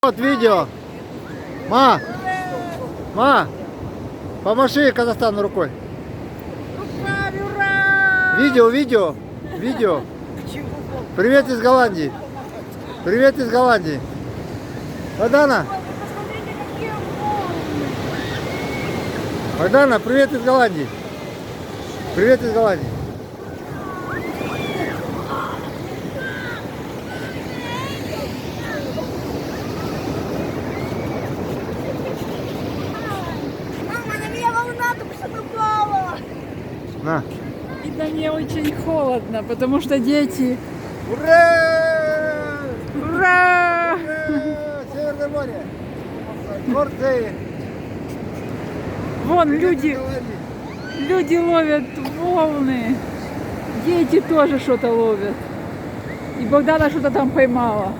Вот видео. Ма, помаши Казахстану рукой. Видео. Привет из Голландии. Богдана, привет из Голландии. Мама, на меня волна только что напала. На. Видно, мне очень холодно, потому что дети... Ура! Ура! Северное море. Турции. Вон люди ловят волны. Дети тоже что-то ловят. И Богдана что-то там поймала.